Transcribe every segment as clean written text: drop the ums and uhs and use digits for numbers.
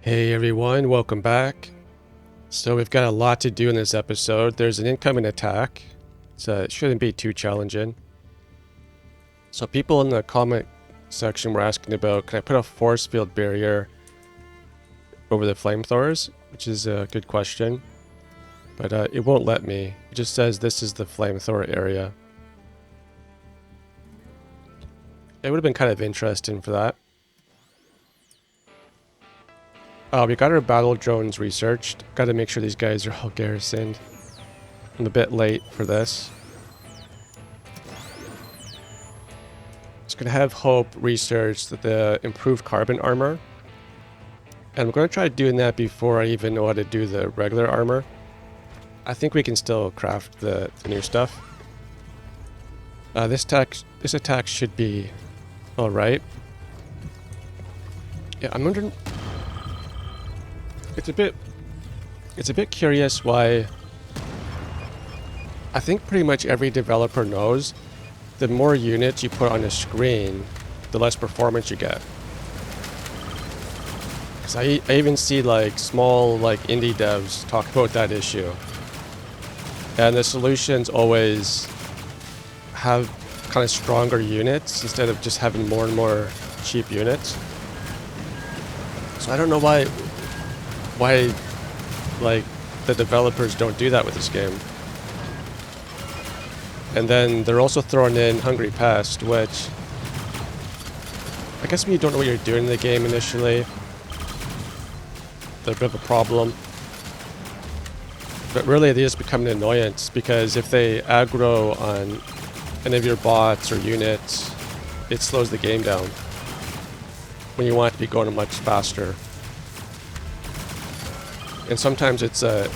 Hey everyone, welcome back. So we've got a lot to do in this episode. There's an incoming attack, so it shouldn't be too challenging. So people in the comment section were asking about, can I put a force field barrier over the flamethrowers? Which is a good question, but it won't let me. It just says this is the flamethrower area. It would have been kind of interesting for that. We got our battle drones researched. Got to make sure these guys are all garrisoned. I'm a bit late for this. Just gonna have Hope research the improved carbon armor. And I'm gonna try doing that before I even know how to do the regular armor. I think we can still craft the new stuff. This attack should be alright. Yeah, I'm wondering... It's a bit curious why... I think pretty much every developer knows the more units you put on a screen, the less performance you get. Because I even see like small like indie devs talk about that issue. And the solutions always have kind of stronger units instead of just having more and more cheap units. So I don't know why like the developers don't do that with this game. And then they're also throwing in Hungry Pest, which I guess when you don't know what you're doing in the game initially, they're a bit of a problem. But really they just become an annoyance, because if they aggro on any of your bots or units, it slows the game down when you want it to be going much faster. And sometimes it's a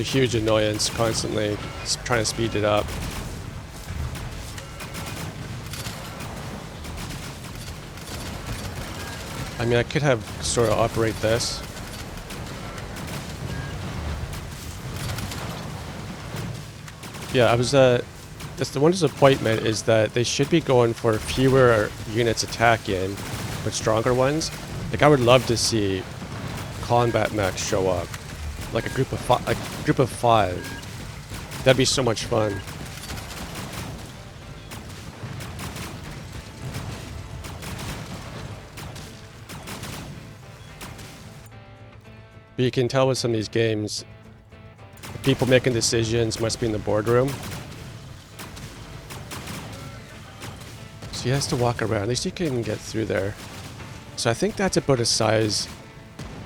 huge annoyance constantly trying to speed it up. I mean, I could have sort of operate this. Yeah, I was that's the one disappointment, is that they should be going for fewer units attacking, but stronger ones. Like, I would love to see combat mechs show up, like a group of five. That'd be so much fun. But you can tell with some of these games, the people making decisions must be in the boardroom. So he has to walk around. At least you can get through there. So I think that's about a size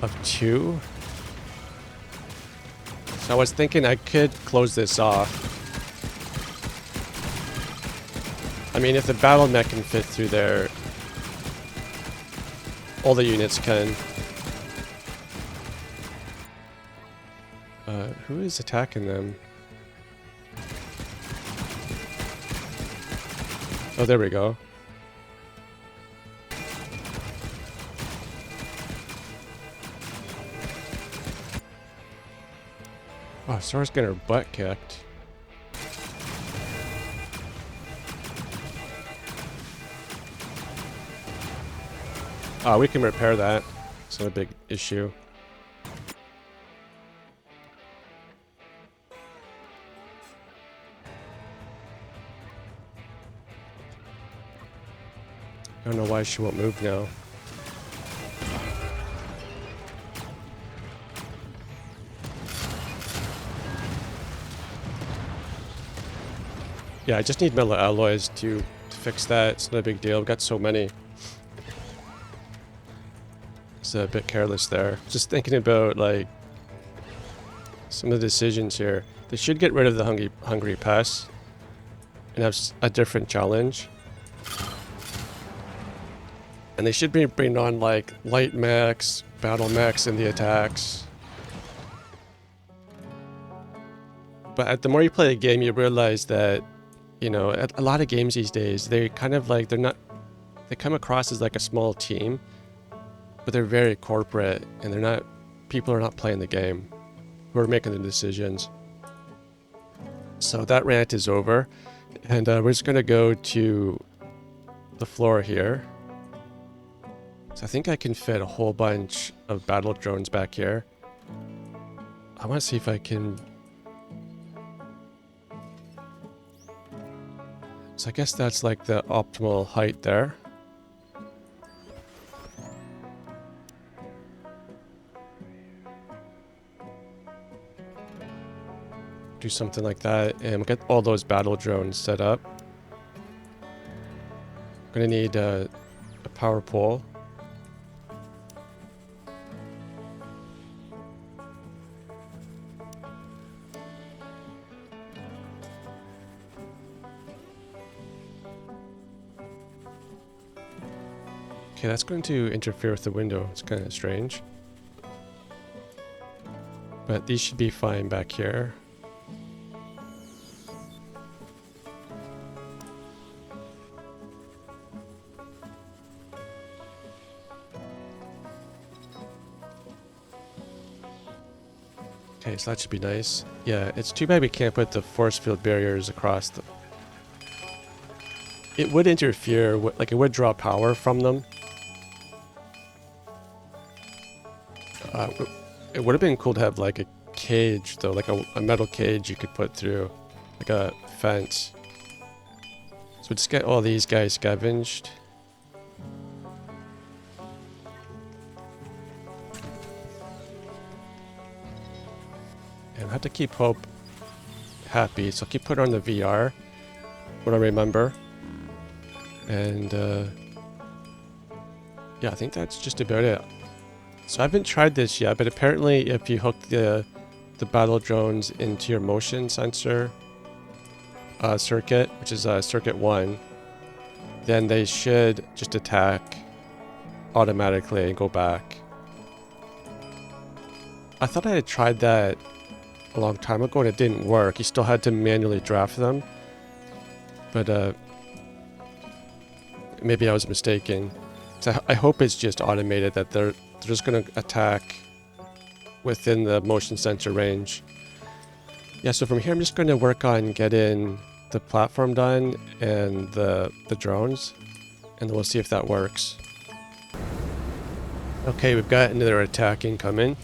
of 2. So I was thinking I could close this off. I mean, if the battle mech can fit through there, all the units can. Who is attacking them? Oh, there we go. Oh, Sora's getting her butt kicked. Oh, we can repair that. It's not a big issue. I don't know why she won't move now. Yeah, I just need metal alloys to fix that. It's not a big deal. We've got so many. It's a bit careless there. Just thinking about like some of the decisions here. They should get rid of the hungry pests and have a different challenge. And they should be bringing on like light mechs, battle mechs in the attacks. But the more you play the game, you realize that, you know, a lot of games these days, they kind of like, they come across as like a small team, but they're very corporate, and people are not playing the game, who are making the decisions. So that rant is over, and we're just gonna go to the floor here. So I think I can fit a whole bunch of battle drones back here. I want to see if I can... So I guess that's like the optimal height there. Do something like that and we'll get all those battle drones set up. I'm gonna need a power pole. Okay, that's going to interfere with the window. It's kind of strange. But these should be fine back here. Okay, so that should be nice. Yeah, it's too bad we can't put the force field barriers across the... It would interfere, like it would draw power from them. It would have been cool to have like a cage though, like a metal cage you could put through, like a fence. So we just get all these guys scavenged. And I have to keep Hope happy, so I'll keep putting her on the VR when I remember. And yeah, I think that's just about it. So I haven't tried this yet, but apparently if you hook the battle drones into your motion sensor circuit, which is circuit 1, then they should just attack automatically and go back. I thought I had tried that a long time ago and it didn't work. You still had to manually draft them. But maybe I was mistaken. So I hope it's just automated, that they're just going to attack within the motion sensor range. Yeah, so from here I'm just going to work on getting the platform done and the drones, and then we'll see if that works. Okay, we've got another attack incoming.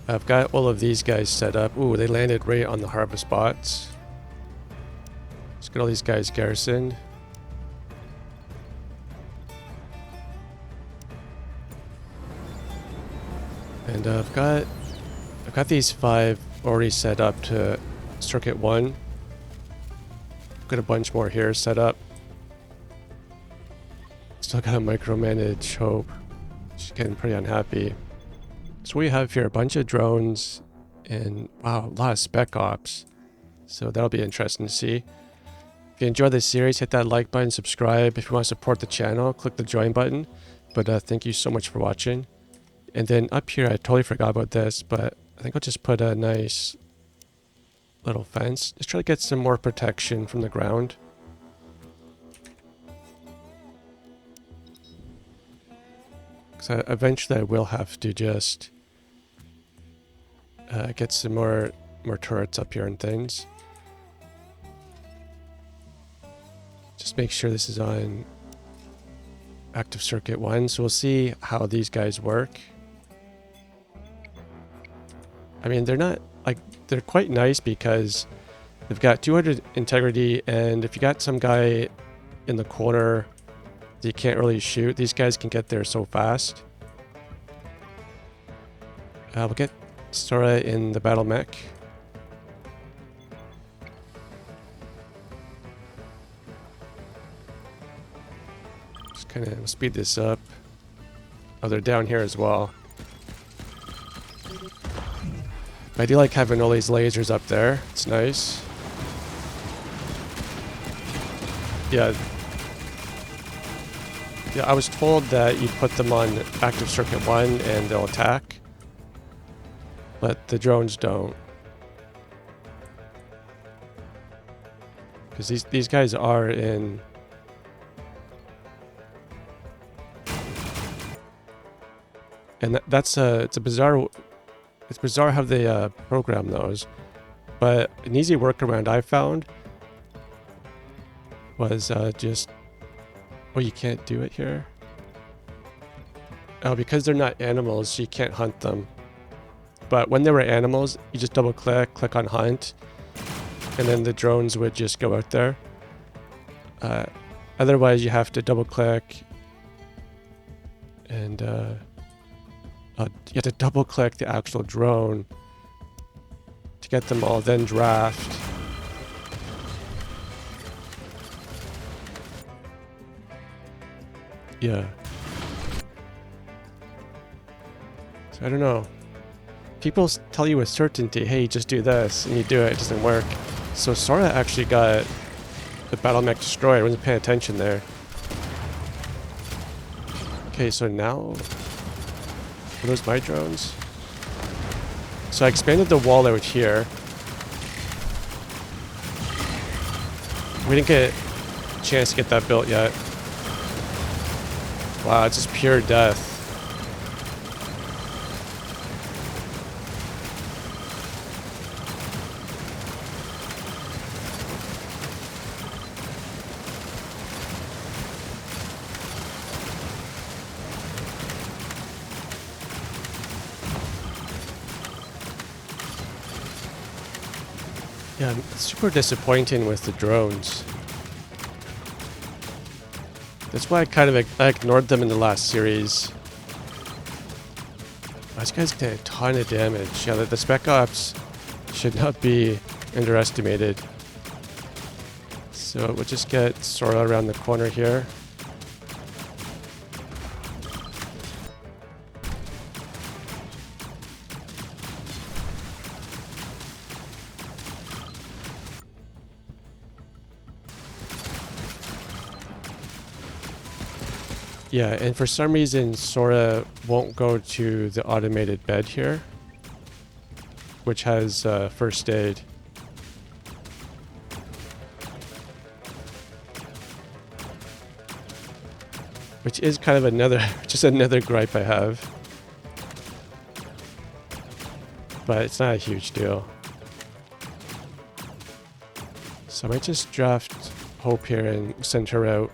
I've got all of these guys set up. Ooh, they landed right on the harvest bots. Let's get all these guys garrisoned. And I've got these 5 already set up to circuit 1. I've got a bunch more here set up. Still gotta micromanage Hope. She's getting pretty unhappy. So we have here a bunch of drones and wow, a lot of spec ops. So that'll be interesting to see. If you enjoyed this series, hit that like button, subscribe. If you want to support the channel, click the join button. But thank you so much for watching. And then up here, I totally forgot about this, but I think I'll just put a nice little fence. Just try to get some more protection from the ground. Because eventually I will have to just get some more turrets up here and things. Just make sure this is on active circuit 1, so we'll see how these guys work. I mean, they're not, like, they're quite nice because they've got 200 integrity, and if you got some guy in the corner that you can't really shoot, these guys can get there so fast. We'll get Sora in the battle mech. Just kind of speed this up. Oh, they're down here as well. I do like having all these lasers up there. It's nice. Yeah. Yeah, I was told that you put them on active circuit 1 and they'll attack. But the drones don't. Because these guys are in... And it's a bizarre... It's bizarre how they program those, but an easy workaround I found was just... Oh, you can't do it here? Oh, because they're not animals, you can't hunt them. But when they were animals, you just double click on hunt, and then the drones would just go out there. Otherwise, you have to double click, and you have to double click the actual drone to get them all, then draft. Yeah. So I don't know. People tell you with certainty, hey, just do this, and you do it, it doesn't work. So Sora actually got the battle mech destroyed. I wasn't paying attention there. Okay, so now... Are those my drones? So I expanded the wall out here. We didn't get a chance to get that built yet. Wow, it's just pure death. Yeah, it's super disappointing with the drones. That's why I ignored them in the last series. This guy's getting a ton of damage. Yeah, the Spec Ops should not be underestimated. So we'll just get Sora around the corner here. Yeah, and for some reason, Sora won't go to the automated bed here, which has first aid. Which is kind of just another gripe I have. But it's not a huge deal. So I might just draft Hope here and send her out.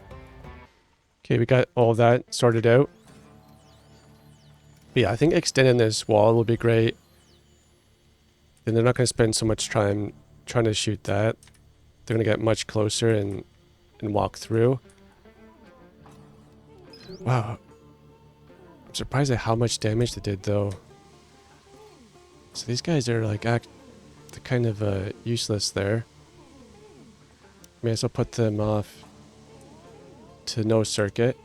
Okay, we got all that sorted out. But yeah, I think extending this wall will be great. Then they're not going to spend so much time trying to shoot that. They're going to get much closer and walk through. Wow. I'm surprised at how much damage they did, though. So these guys are like they're kind of useless there. May as well put them off to no circuit.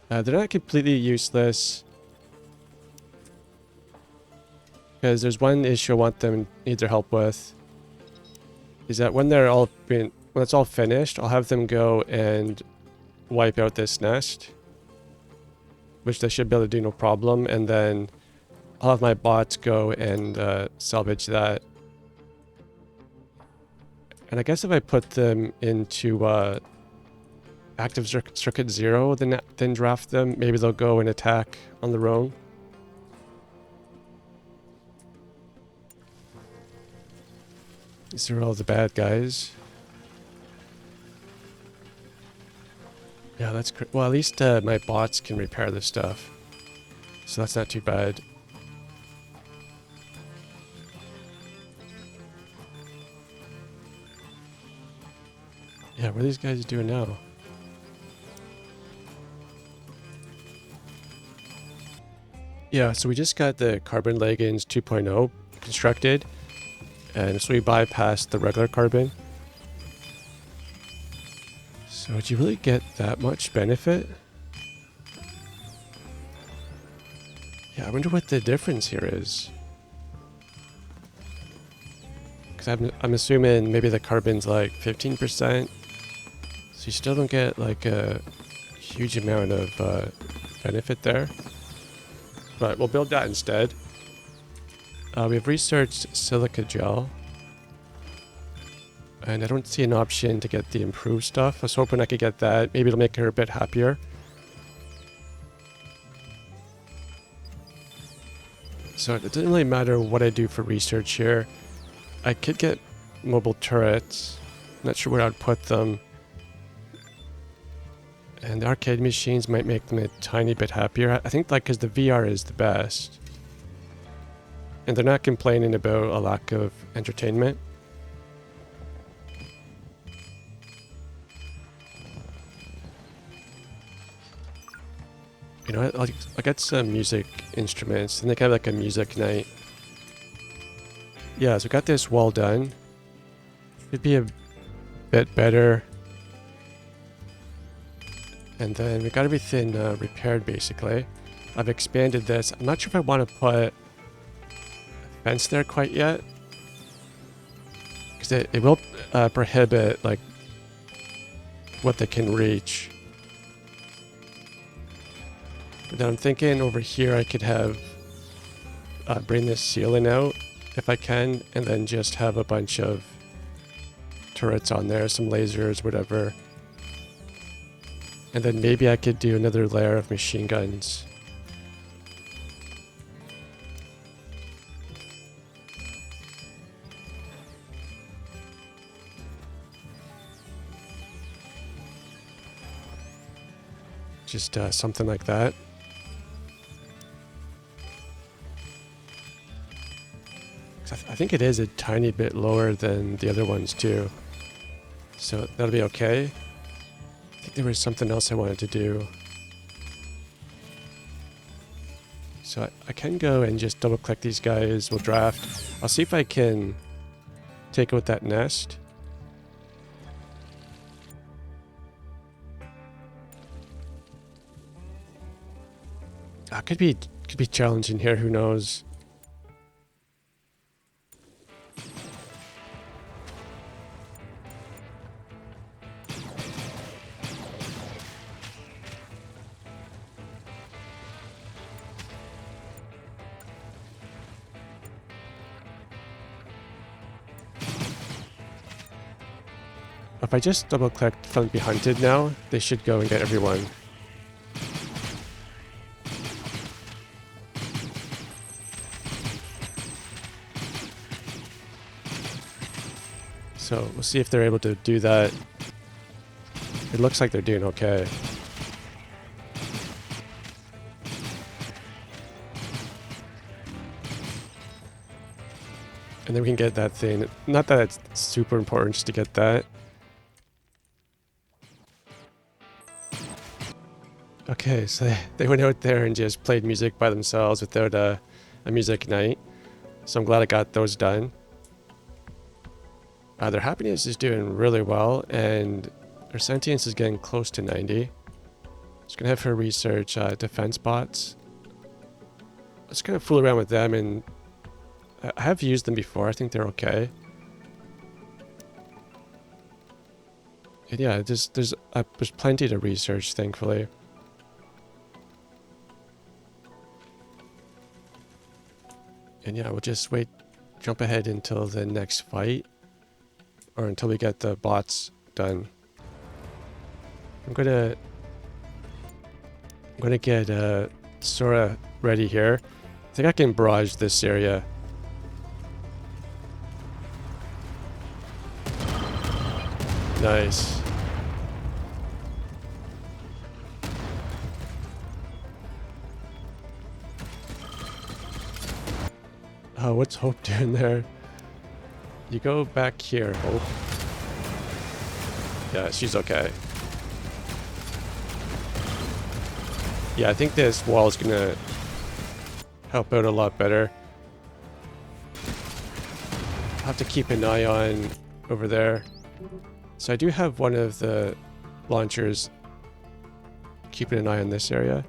They're not completely useless, because there's one issue I want them need their help with. Is that when it's all finished, I'll have them go and wipe out this nest, which they should be able to do no problem, and then I'll have my bots go and salvage that. And I guess if I put them into active circuit 0, then draft them, maybe they'll go and attack on their own. These are all the bad guys. Yeah, that's great. Well, at least my bots can repair this stuff, so that's not too bad. Yeah, what are these guys doing now? Yeah, so we just got the carbon leggings 2.0 constructed, and so we bypassed the regular carbon. So do you really get that much benefit? Yeah, I wonder what the difference here is. Because I'm assuming maybe the carbon's like 15%. So you still don't get like a huge amount of benefit there. But we'll build that instead. We've researched silica gel. And I don't see an option to get the improved stuff. I was hoping I could get that. Maybe it'll make her a bit happier. So it doesn't really matter what I do for research here. I could get mobile turrets. Not sure where I'd put them. And the arcade machines might make them a tiny bit happier. I think like because the VR is the best. And they're not complaining about a lack of entertainment. You know, I'll get some music instruments and they can have like a music night. Yeah, so we got this wall done. It'd be a bit better. And then we got everything repaired basically. I've expanded this. I'm not sure if I want to put a fence there quite yet. Because it will prohibit like what they can reach. But then I'm thinking over here I could have bring this ceiling out if I can, and then just have a bunch of turrets on there, some lasers, whatever. And then maybe I could do another layer of machine guns. Just something like that. I think it is a tiny bit lower than the other ones too. So that'll be okay. I think there was something else I wanted to do. So I can go and just double click these guys. We'll draft. I'll see if I can take out that nest. Could be challenging here, who knows. If I just double click from Be Hunted now, they should go and get everyone. So we'll see if they're able to do that. It looks like they're doing okay. And then we can get that thing. Not that it's super important just to get that. Okay, so they went out there and just played music by themselves without a music night. So I'm glad I got those done. Their happiness is doing really well, and their sentience is getting close to 90. Just gonna have her research defense bots. Let's kind of fool around with them, and I have used them before. I think they're okay. And yeah, there's plenty to research, thankfully. And yeah, we'll just jump ahead until the next fight, or until we get the bots done. I'm gonna get Sora ready here. I think I can barrage this area. Nice. Oh, what's Hope doing there? You go back here, Hope. Yeah, she's okay. Yeah, I think this wall is gonna help out a lot better. I'll have to keep an eye on over there. So I do have one of the launchers keeping an eye on this area.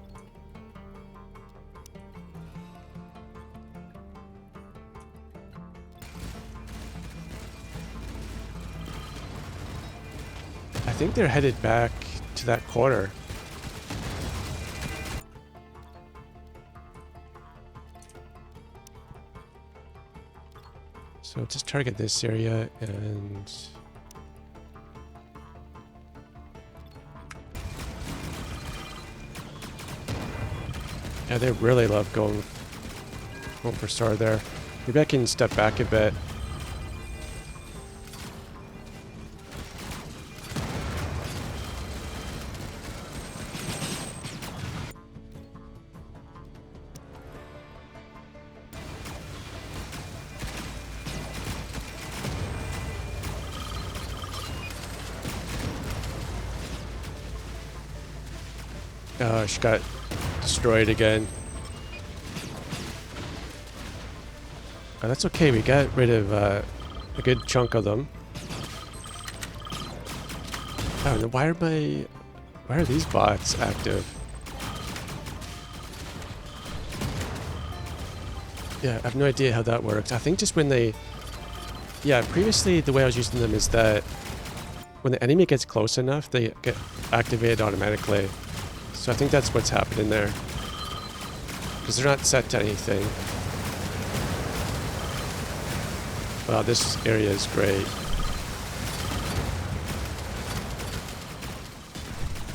I think they're headed back to that corner. So just target this area and... Yeah, they really love going for Star there. Maybe I can step back a bit. She got destroyed again. That's okay, we got rid of a good chunk of them. I don't know, why are these bots active? Yeah, I have no idea how that works. I think just when they... Yeah, previously the way I was using them is that when the enemy gets close enough, they get activated automatically. So I think that's what's happening there. Because they're not set to anything. Wow, this area is great.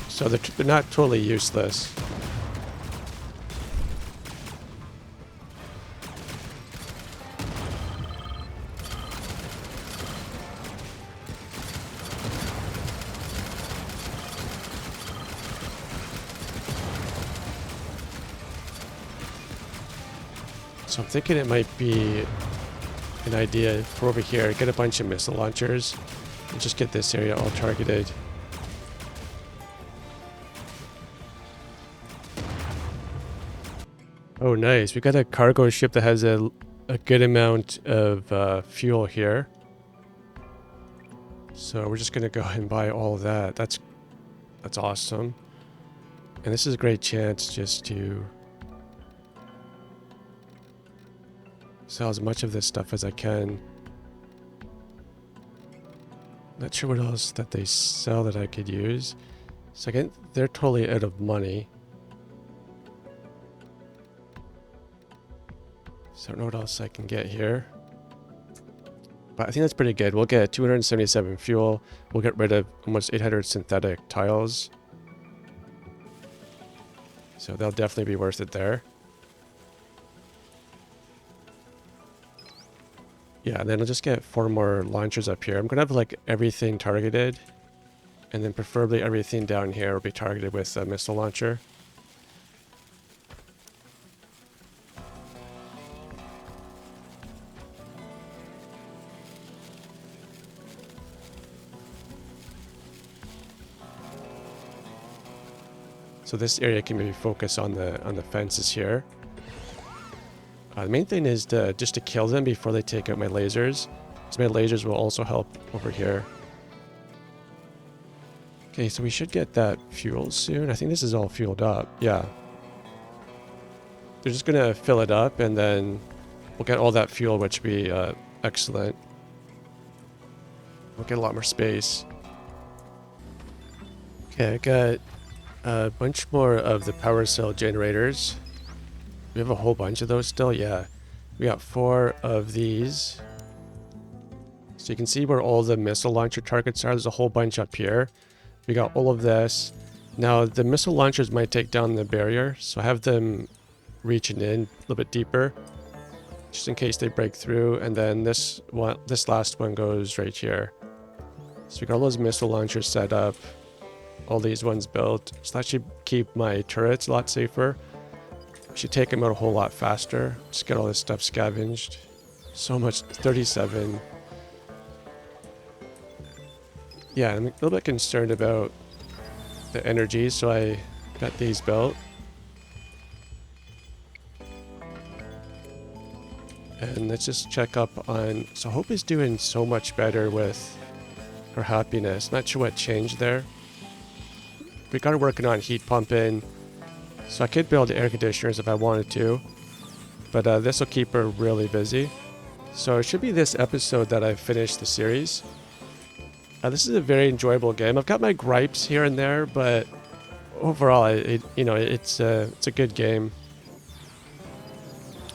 So they're not totally useless. So I'm thinking it might be an idea for over here, get a bunch of missile launchers and just get this area all targeted. Oh, nice. We got a cargo ship that has a good amount of fuel here. So we're just going to go ahead and buy all of that. That's awesome. And this is a great chance just to sell as much of this stuff as I can. Not sure what else that they sell that I could use. So again, they're totally out of money. So I don't know what else I can get here. But I think that's pretty good. We'll get 277 fuel. We'll get rid of almost 800 synthetic tiles. So they'll definitely be worth it there. Yeah, and then I'll just get 4 more launchers up here. I'm going to have like everything targeted. And then preferably everything down here will be targeted with a missile launcher. So this area can maybe focus on the fences here. The main thing is just to kill them before they take out my lasers. So my lasers will also help over here. Okay, so we should get that fuel soon. I think this is all fueled up. Yeah. They're just going to fill it up and then we'll get all that fuel, which will be excellent. We'll get a lot more space. Okay, I got a bunch more of the power cell generators. We have a whole bunch of those still, yeah. We got 4 of these. So you can see where all the missile launcher targets are. There's a whole bunch up here. We got all of this. Now the missile launchers might take down the barrier, so I have them reaching in a little bit deeper, just in case they break through. And then this last one goes right here. So we got all those missile launchers set up. All these ones built. So that should keep my turrets a lot safer. Should take them out a whole lot faster. Just get all this stuff scavenged. So much, 37. Yeah, I'm a little bit concerned about the energy, so I got these built. And let's just check up on... So Hope is doing so much better with her happiness. Not sure what changed there. We got her working on heat pumping. So I could build air conditioners if I wanted to. But this will keep her really busy. So it should be this episode that I've finished the series. This is a very enjoyable game. I've got my gripes here and there, but overall, it's a good game.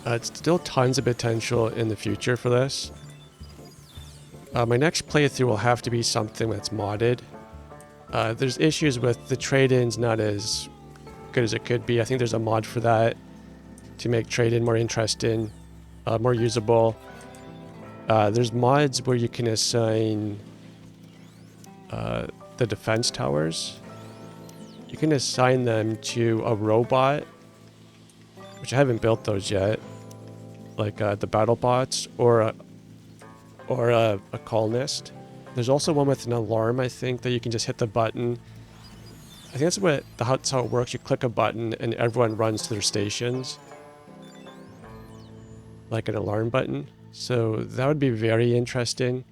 It's still tons of potential in the future for this. My next playthrough will have to be something that's modded. There's issues with the trade-ins not as good as it could be. I think there's a mod for that to make trade-in more interesting, more usable. There's mods where you can assign the defense towers. You can assign them to a robot, which I haven't built those yet, like the battle bots or a colonist. There's also one with an alarm, I think, that you can just hit the button I think that's how it works. You click a button and everyone runs to their stations. Like an alarm button. So that would be very interesting.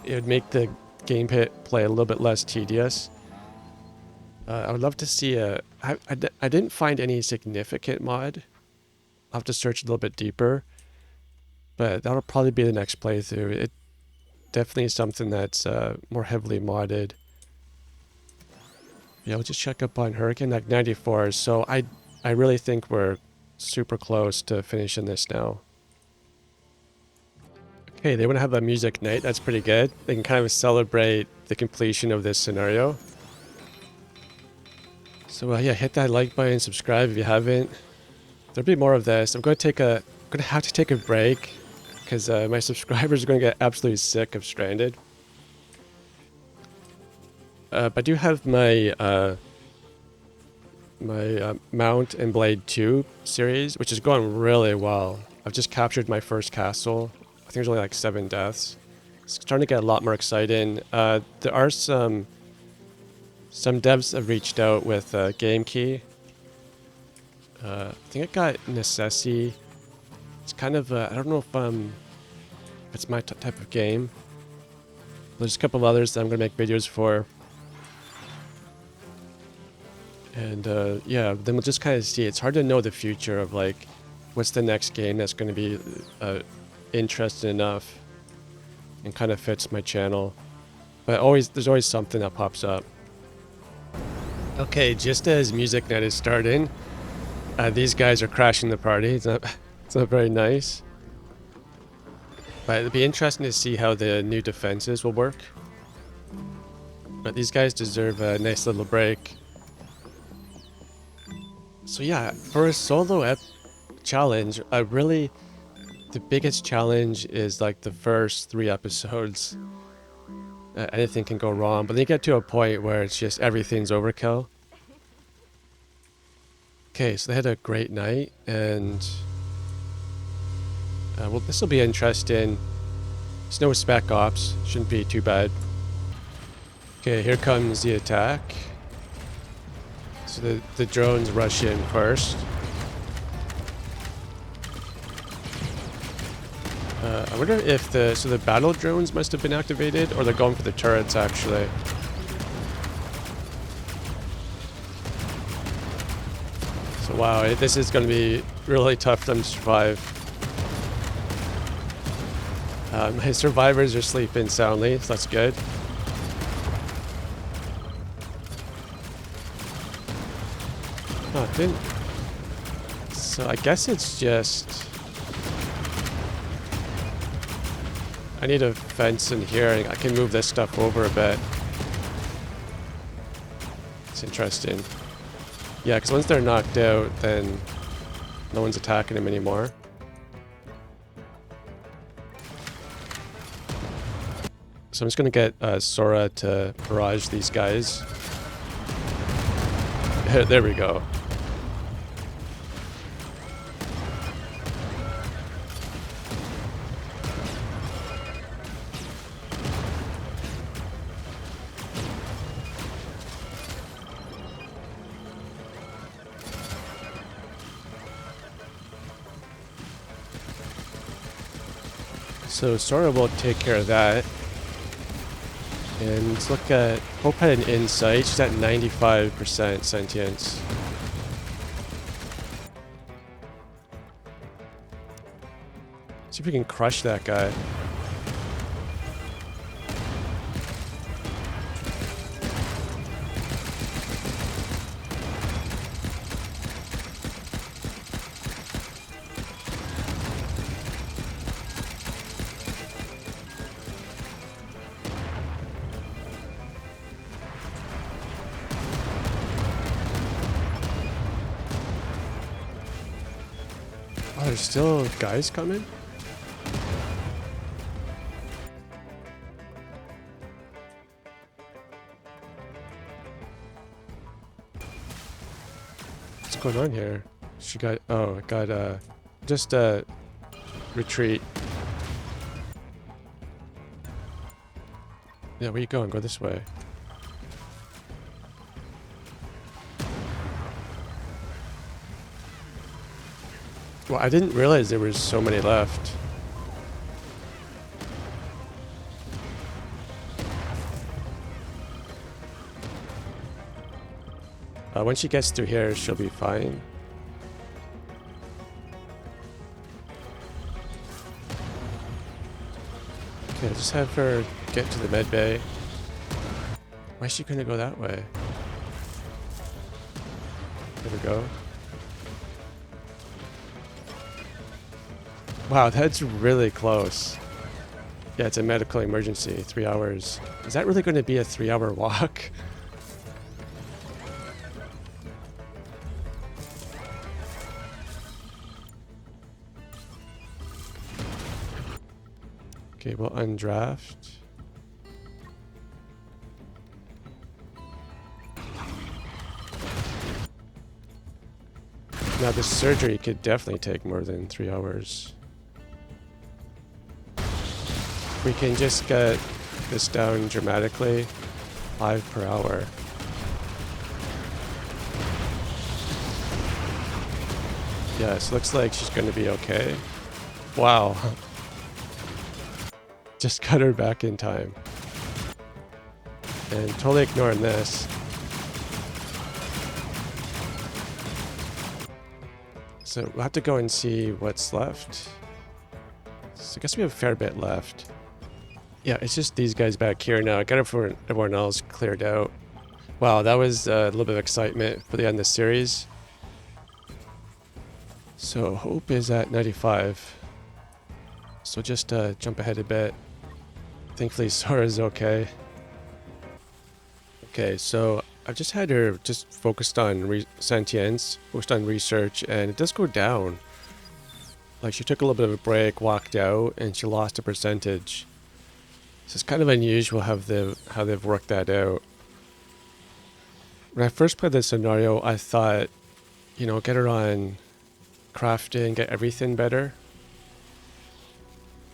It would make the gameplay a little bit less tedious. I would love to see I didn't find any significant mod. I'll have to search a little bit deeper. But that'll probably be the next playthrough. It definitely is something that's more heavily modded. Yeah, we'll just check up on Hurricane like 94. So I really think we're super close to finishing this now. Okay, they want to have a music night. That's pretty good. They can kind of celebrate the completion of this scenario. So yeah, hit that like button and subscribe if you haven't. There'll be more of this. I'm going to have to take a break because my subscribers are going to get absolutely sick of Stranded. But I do have my Mount and Blade 2 series, which is going really well. I've just captured my first castle. I think there's only like 7 deaths. It's starting to get a lot more exciting. There are some devs have reached out with game key. I think it got Necessity. It's kind of I don't know if it's my type of game. There's a couple of others that I'm gonna make videos for. And yeah, then we'll just kind of see. It's hard to know the future of like what's the next game that's going to be interesting enough and kind of fits my channel. But there's always something that pops up. Okay, just as music night is starting, these guys are crashing the party. It's not very nice. But it'll be interesting to see how the new defenses will work. But these guys deserve a nice little break. So yeah, for a solo challenge, the biggest challenge is like the first 3 episodes. Anything can go wrong, but then you get to a point where it's just everything's overkill. Okay, so they had a great night, and well, this will be interesting. It's no spec ops, shouldn't be too bad. Okay, here comes the attack. So the drones rush in first. I wonder if the battle drones must have been activated, or they're going for the turrets actually. So wow, this is going to be really tough for them to survive. My survivors are sleeping soundly, so that's good. Oh, it didn't. So I guess it's just... I need a fence in here, and I can move this stuff over a bit. It's interesting. Yeah, because once they're knocked out, then no one's attacking them anymore. So I'm just going to get Sora to barrage these guys. There we go. So Sora will take care of that. And let's look at Hope had an insight. She's at 95% sentience. See if we can crush that guy. Oh, there's still guys coming? What's going on here? She got... Oh, I got, just, retreat. Yeah, where you going? Go this way. Well, I didn't realize there was so many left. When she gets through here, she'll be fine. Okay, just have her get to the med bay. Why is she gonna go that way? There we go. Wow, that's really close. Yeah, it's a medical emergency. 3 hours. Is that really going to be a 3-hour walk? Okay, we'll undraft. Now, this surgery could definitely take more than 3 hours. We can just get this down dramatically, 5 per hour. Yes, looks like she's going to be okay. Wow. Just cut her back in time. And totally ignoring this. So we'll have to go and see what's left. So I guess we have a fair bit left. Yeah, it's just these guys back here now. I got everyone else cleared out. Wow, that was a little bit of excitement for the end of the series. So Hope is at 95. So just jump ahead a bit. Thankfully Sora's okay. Okay, so I've just had her just focused on sentience, focused on research, and it does go down. Like she took a little bit of a break, walked out, and she lost a percentage. So it's kind of unusual how they've worked that out. When I first played this scenario, I thought, you know, get her on crafting, get everything better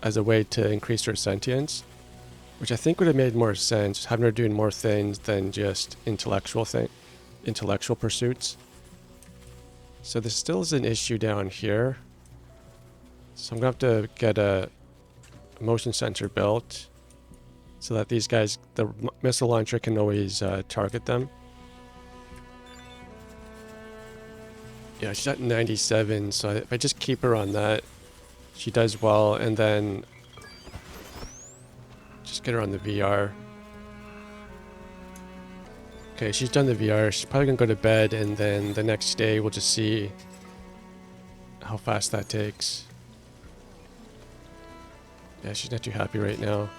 as a way to increase her sentience, which I think would have made more sense, having her doing more things than just intellectual pursuits. So there still is an issue down here. So I'm gonna have to get a motion sensor built so that these guys, the missile launcher can always target them. Yeah, she's at 97, so if I just keep her on that, she does well, and then just get her on the VR. Okay, she's done the VR. She's probably gonna go to bed, and then the next day we'll just see how fast that takes. Yeah, she's not too happy right now.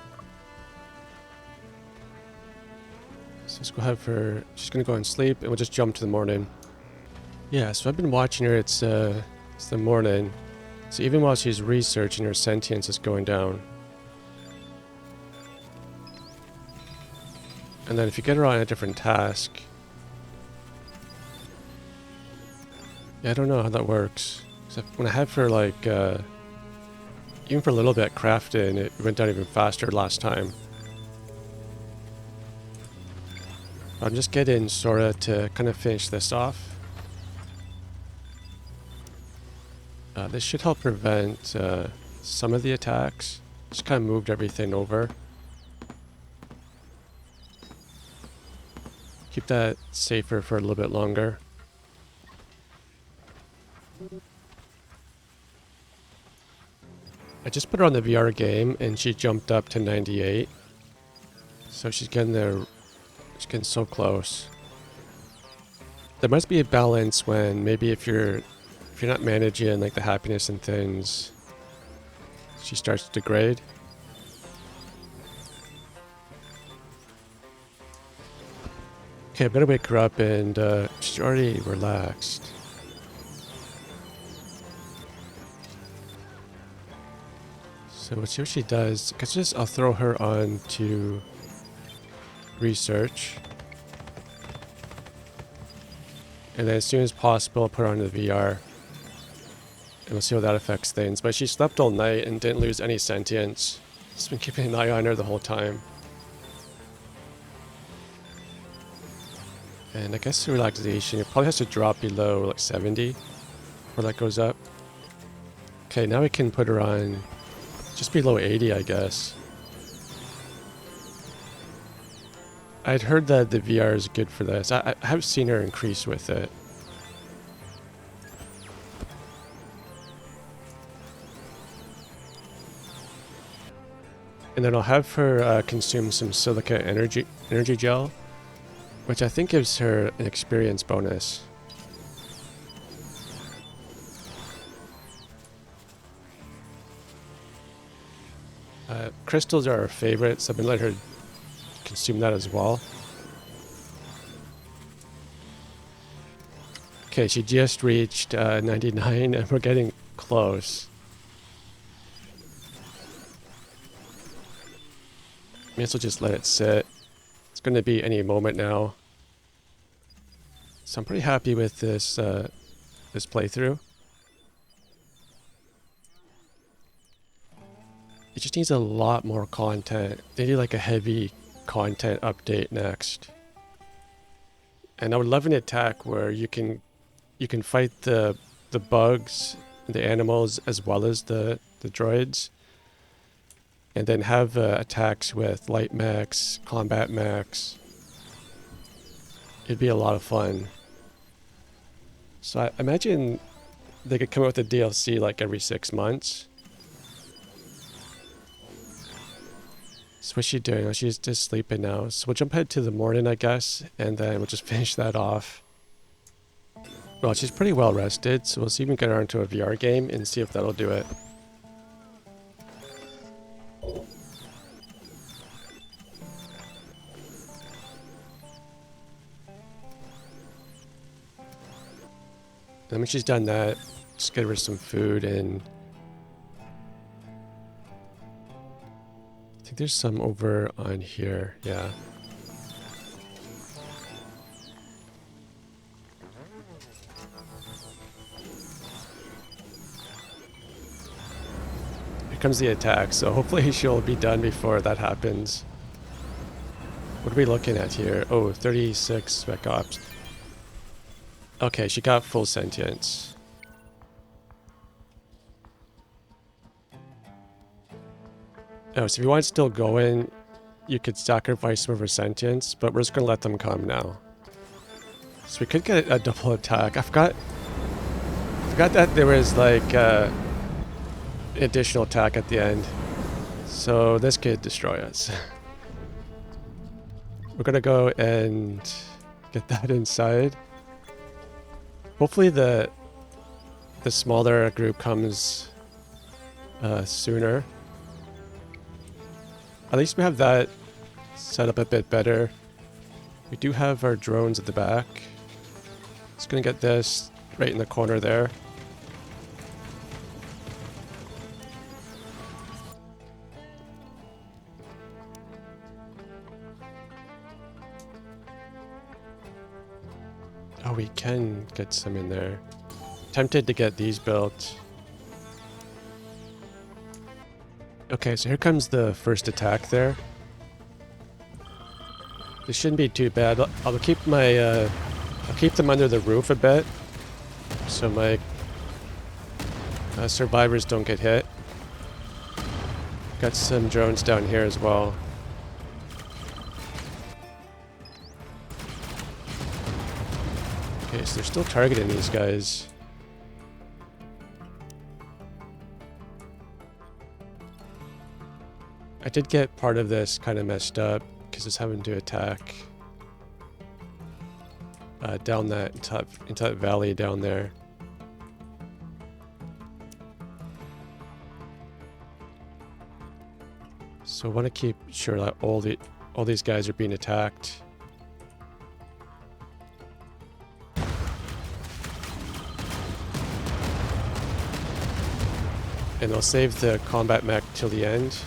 So let's go have her. She's gonna go and sleep, and we'll just jump to the morning. Yeah, so I've been watching her. It's the morning. So even while she's researching, her sentience is going down. And then if you get her on a different task... Yeah, I don't know how that works. So when I have her, like, even for a little bit crafting, it went down even faster last time. I'm just getting Sora to kind of finish this off. This should help prevent some of the attacks. Just kind of moved everything over. Keep that safer for a little bit longer. I just put her on the VR game and she jumped up to 98. So she's getting there. She's getting so close. There must be a balance when maybe if you're not managing like the happiness and things, she starts to degrade. Okay, I better wake her up, and she's already relaxed. So let's see what she does. I'll throw her on to research. And then as soon as possible, I'll put her on the VR. And we'll see how that affects things. But she slept all night and didn't lose any sentience. Just been keeping an eye on her the whole time. And I guess the relaxation, it probably has to drop below like 70 before that goes up. Okay, now we can put her on just below 80, I guess. I'd heard that the VR is good for this. I have seen her increase with it. And then I'll have her consume some silica energy gel, which I think gives her an experience bonus. Crystals are our favorite, so I'm gonna let her consume that as well. Okay, she just reached 99 and we're getting close. May as well just let it sit. It's going to be any moment now. So I'm pretty happy with this this playthrough. It just needs a lot more content. They need like a heavy content update next. And I would love an attack where you can fight the bugs, the animals, as well as the droids. And then have attacks with light mechs, combat mechs. It'd be a lot of fun. So I imagine they could come out with a DLC like every 6 months. So what's she doing? Oh, she's just sleeping now. So we'll jump ahead to the morning, I guess, and then we'll just finish that off. Well, she's pretty well rested, so we'll see if we can get her into a VR game and see if that'll do it. And when she's done that, just get her some food and I think there's some over on here, yeah. Here comes the attack, so hopefully she'll be done before that happens. What are we looking at here? Oh, 36 spec ops. Okay, she got full sentience. Oh, so if you want still going, you could sacrifice some of her sentience, but we're just gonna let them come now. So we could get a double attack. I forgot that there was like additional attack at the end. So this could destroy us. We're gonna go and get that inside. Hopefully the smaller group comes sooner. At least we have that set up a bit better. We do have our drones at the back. Just gonna get this right in the corner there. Oh, we can get some in there. Tempted to get these built. Okay, so here comes the first attack there. This shouldn't be too bad. I'll keep my I'll keep them under the roof a bit, so my survivors don't get hit. Got some drones down here as well. Okay, so they're still targeting these guys. I did get part of this kind of messed up because it's having to attack down that into that valley down there. So I want to keep sure that all these guys are being attacked. And I'll save the combat mech till the end.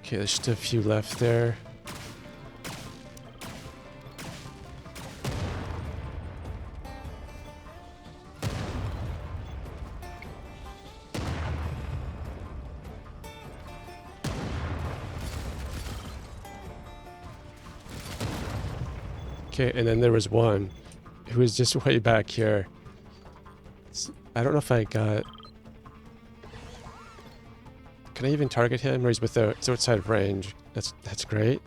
Okay, there's just a few left there. Okay, and then there was one who was just way back here. I don't know if I got... Can I even target him, or he's it's outside of range? That's great.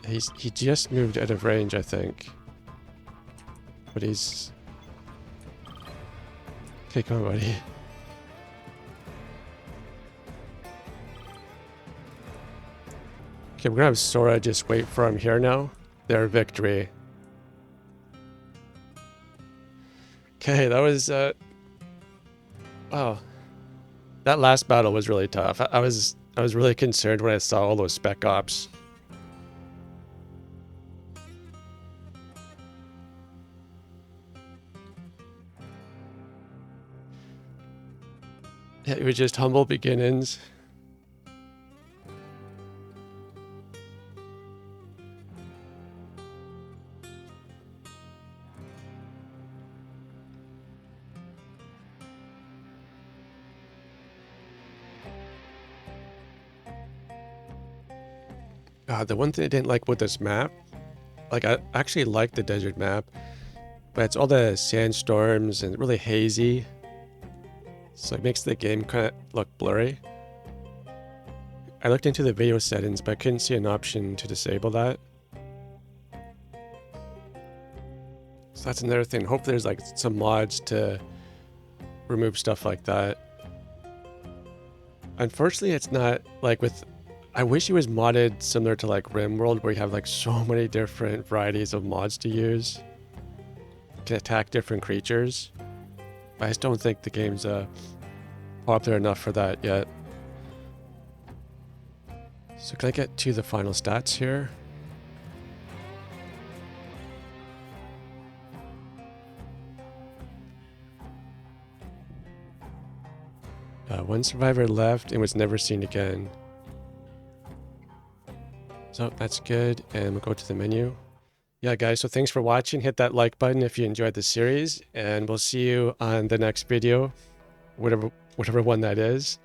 He just moved out of range, I think. But he's... Okay, come on, buddy. Okay, we're gonna have Sora just wait for him here now. Their victory. Okay, that was wow. That last battle was really tough. I was really concerned when I saw all those spec ops. Yeah, it was just humble beginnings. The one thing I didn't like with this map, like I actually like the desert map, but it's all the sandstorms and really hazy. So it makes the game kind of look blurry. I looked into the video settings, but I couldn't see an option to disable that. So that's another thing. Hopefully there's like some mods to remove stuff like that. Unfortunately, it's not like with... I wish it was modded similar to like RimWorld, where you have like so many different varieties of mods to use. You can attack different creatures. I just don't think the game's popular enough for that yet. So can I get to the final stats here? One survivor left and was never seen again. So that's good, and we'll go to the menu. Yeah, guys, so thanks for watching. Hit that like button if you enjoyed the series, and we'll see you on the next video, whatever one that is.